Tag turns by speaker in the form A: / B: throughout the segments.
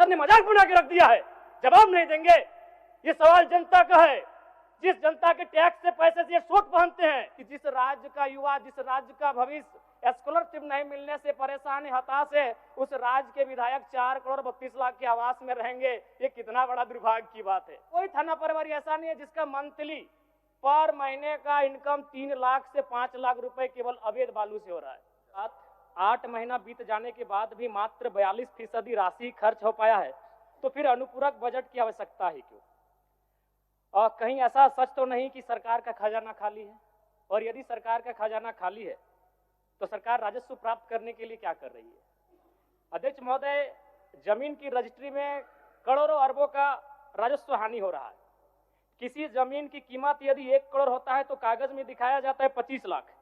A: सांसद ने मजाक बना के रख दिया है, जवाब नहीं देंगे। ये सवाल जनता का है, जिस जनता के टैक्स से पैसे से सोट पहनते हैं कि जिस राज्य का युवा, जिस राज्य का भविष्य स्कॉलरशिप नहीं मिलने से परेशान है, हताश है, उस राज्य के विधायक 4 करोड़ 32 लाख के आवास में रहेंगे। ये कितना बड़ा दुर्भाग्य की बात है। कोई थाना प्रभारी ऐसा नहीं है जिसका मंथली पर महीने का इनकम 3 लाख से 5 लाख रुपए केवल अवैध बालू से हो रहा है। 8 महीना बीत जाने के बाद भी मात्र 42% राशि खर्च हो पाया है, तो फिर अनुपूरक बजट की आवश्यकता है क्यों? और कहीं ऐसा सच तो नहीं कि सरकार का खजाना खाली है? और यदि सरकार का खजाना खाली है तो सरकार राजस्व प्राप्त करने के लिए क्या कर रही है? अध्यक्ष महोदय, जमीन की रजिस्ट्री में करोड़ों अरबों का राजस्व हानि हो रहा है। किसी जमीन की कीमत यदि 1 करोड़ होता है तो कागज में दिखाया जाता है 25 लाख।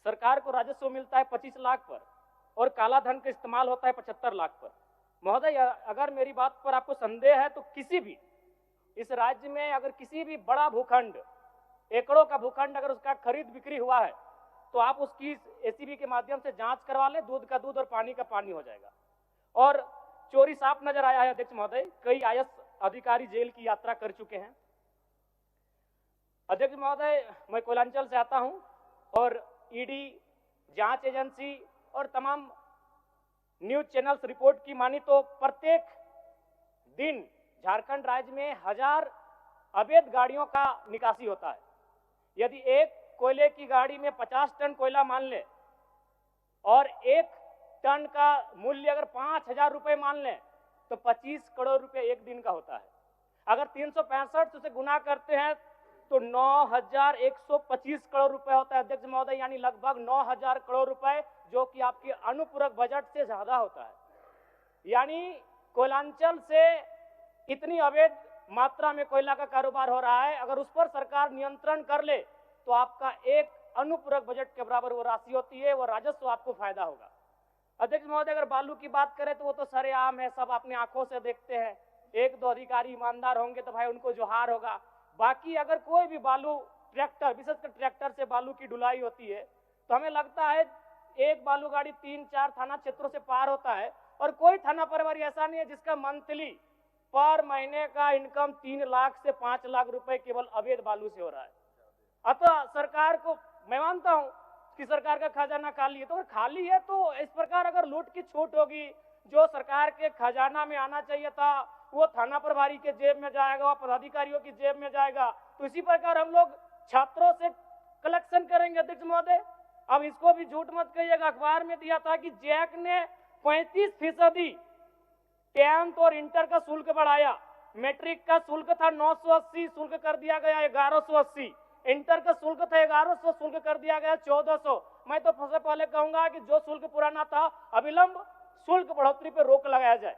A: सरकार को राजस्व मिलता है 25 लाख पर और काला धन का इस्तेमाल होता है 75 लाख पर। महोदय, अगर मेरी बात पर आपको संदेह है तो किसी भी इस राज्य में अगर किसी भी बड़ा भूखंड, एकड़ों का भूखंड अगर उसका खरीद बिक्री हुआ है तो आप उसकी एसीबी के माध्यम से जांच करवा ले, दूध का दूध और पानी का पानी हो जाएगा। और चोरी साफ नजर आया है अध्यक्ष महोदय, कई आईएएस अधिकारी जेल की यात्रा कर चुके हैं। अध्यक्ष महोदय, मैं कोयलांचल से आता हूं और ईडी, जांच एजेंसी और तमाम न्यूज चैनल्स रिपोर्ट की मानी तो प्रत्येक दिन झारखंड राज्य में 1000 अवैध गाड़ियों का निकासी होता है। यदि एक कोयले की गाड़ी में 50 टन कोयला मान ले और 1 टन का मूल्य अगर 5000 रुपए मान ले तो 25 करोड़ रुपए एक दिन का होता है। अगर 365 से गुना करते हैं तो 9125 करोड़ रुपए होता है अध्यक्ष महोदय, यानी लगभग 9000 करोड़ रुपए, जो कि आपके अनुपूरक बजट से ज्यादा होता है। यानी कोयलांचल से इतनी अवैध मात्रा में कोयला का कारोबार हो रहा है, अगर उस पर सरकार नियंत्रण कर ले तो आपका एक अनुपूरक बजट के बराबर वो राशि होती है, वो राजस्व आपको फायदा होगा। अध्यक्ष महोदय, अगर बालू की बात करें तो वो तो सरेआम है, सब अपने आंखों से देखते हैं। 1-2 अधिकारी ईमानदार होंगे तो भाई उनको जोहार होगा। बाकी अगर कोई भी बालू ट्रैक्टर, विशेषकर ट्रैक्टर से बालू की ढुलाई होती है तो हमें लगता है एक बालू गाड़ी 3-4 थाना क्षेत्रों से पार होता है, और कोई थाना प्रभारी ऐसा नहीं है जिसका मंथली पर महीने का इनकम 3 लाख से 5 लाख रुपए केवल अवैध बालू से हो रहा है। अतः सरकार को, मैं मानता हूं कि सरकार का खजाना खाली है, तो अगर खाली है तो इस प्रकार अगर लूट की छूट होगी, जो सरकार के खजाना में आना चाहिए था वो थाना प्रभारी के जेब में जाएगा, पदाधिकारियों की जेब में जाएगा। तो इसी प्रकार हम लोग छात्रों से कलेक्शन करेंगे अध्यक्ष महोदय। अब इसको भी झूठ मत कहिएगा, अखबार में दिया था कि जैक ने 35% 10th और इंटर का शुल्क बढ़ाया। मैट्रिक का शुल्क था 980, शुल्क कर दिया गया 1180। इंटर का शुल्क था 1100, शुल्क कर दिया गया 1400। मैं तो सबसे पहले कहूंगा कि जो शुल्क पुराना था अविलंब शुल्क बढ़ोतरी पर रोक लगाया जाए।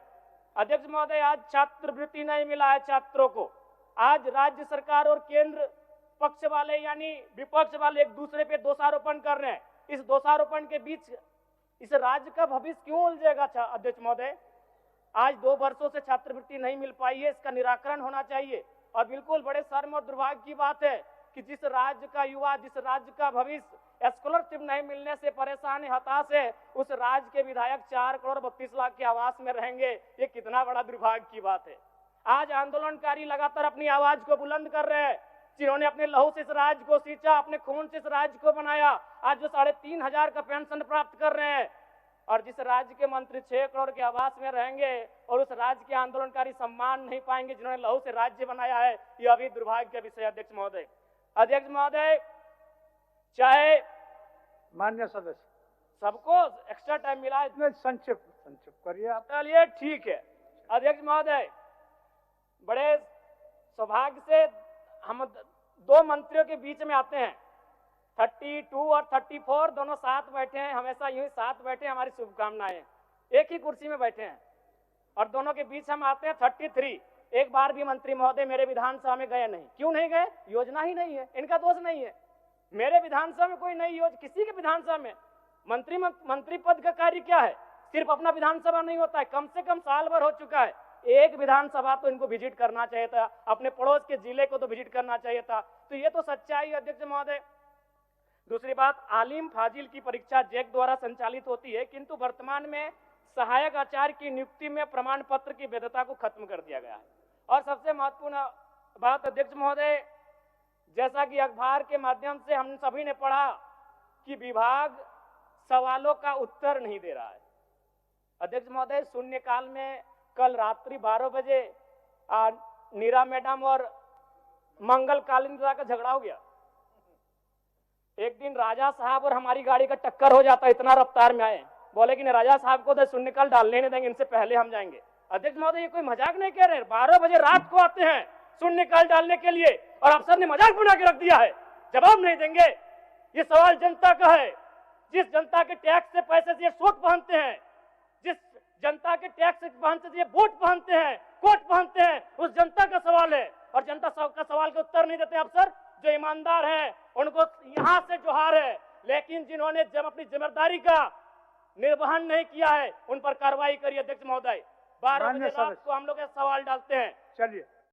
A: अध्यक्ष महोदय, आज छात्रवृत्ति नहीं मिला है छात्रों को। आज राज्य सरकार और केंद्र पक्ष वाले यानी विपक्ष वाले एक दूसरे पे दोषारोपण कर रहे हैं। इस दोषारोपण के बीच इस राज्य का भविष्य क्यों उलझेगा अध्यक्ष महोदय? आज 2 वर्षों से छात्रवृत्ति नहीं मिल पाई है, इसका निराकरण होना चाहिए। और बिल्कुल बड़े शर्म और दुर्भाग्य की बात है कि जिस राज्य का युवा, जिस राज्य का भविष्य स्कॉलरशिप नहीं मिलने से परेशान है, हताश है, उस राज्य के विधायक 4 करोड़ 32 लाख के आवास में रहेंगे। ये कितना बड़ा दुर्भाग्य की बात है। आज आंदोलनकारी लगातार अपनी आवाज को बुलंद कर रहे हैं, जिन्होंने अपने लहू से इस राज्य को सींचा, अपने खून से इस राज्य को बनाया, आज जो 3500 का पेंशन प्राप्त कर रहे हैं। और जिस राज्य के मंत्री 6 करोड़ के आवास में रहेंगे और उस राज्य के आंदोलनकारी सम्मान नहीं पाएंगे जिन्होंने लहू से राज्य बनाया है, यह अभी दुर्भाग्य का विषय। अध्यक्ष महोदय, अध्यक्ष महोदय, चाहे
B: मान्य सदस्य
A: सबको एक्स्ट्रा टाइम मिला है,
B: इतने संक्षिप्त करिए आप।
A: चलिए ठीक है। अध्यक्ष महोदय, बड़े सौभाग्य से हम 2 मंत्रियों के बीच में आते हैं। 32 और 34 दोनों साथ बैठे हैं, हमेशा यूं ही साथ बैठे, हमारी शुभकामनाएं। एक ही कुर्सी में बैठे हैं और दोनों के बीच हम आते हैं 33। एक बार भी मंत्री महोदय मेरे विधानसभा में गए नहीं। क्यों नहीं गए? योजना ही नहीं है, इनका दोष नहीं है। मेरे विधानसभा में कोई नई योजना, किसी के विधानसभा में मंत्री पद का कार्य क्या है? सिर्फ अपना विधानसभा नहीं होता है, कम से कम साल भर हो चुका है, एक विधानसभा तो इनको विजिट करना चाहिए था, अपने पड़ोस के जिले को तो विजिट करना चाहिए था। तो ये तो सच्चाई है अध्यक्ष महोदय। दूसरी बात, आलिम फाजिल की परीक्षा जैक द्वारा संचालित होती है, किंतु वर्तमान में सहायक आचार्य की नियुक्ति में प्रमाण पत्र की वैधता को खत्म कर दिया गया है। और सबसे महत्वपूर्ण बात अध्यक्ष महोदय, जैसा कि अखबार के माध्यम से हम सभी ने पढ़ा कि विभाग सवालों का उत्तर नहीं दे रहा है। अध्यक्ष महोदय, शून्यकाल में कल रात्रि 12 बजे नीरा मैडम और मंगल कालिंदा का झगड़ा हो गया। एक दिन राजा साहब और हमारी गाड़ी का टक्कर हो जाता, इतना रफ्तार में आए, बोले कि राजा साहब को तो शून्यकाल डालने नहीं देंगे, इनसे पहले हम जाएंगे। अध्यक्ष महोदय, ये कोई मजाक नहीं कह रहे, 12 बजे रात को आते हैं शून्यकाल डालने के लिए और अफसर ने मजाक बना के रख दिया है, जवाब नहीं देंगे। ये सवाल जनता का है, जिस जनता के टैक्स से पैसे से ये सूट पहनते हैं, जिस जनता के टैक्स से पहनते से ये बूट पहनते हैं, कोट पहनते हैं, उस जनता का सवाल है। और जनता का सवाल का उत्तर नहीं देते अफसर। जो ईमानदार हैं उनको यहां से जोहार है, लेकिन जिन्होंने जब अपनी जिम्मेदारी का निर्वहन नहीं किया है उन पर कार्रवाई करिए। अध्यक्ष महोदय, 12 बजे रात को हम लोग सवाल डालते हैं।
B: चलिए।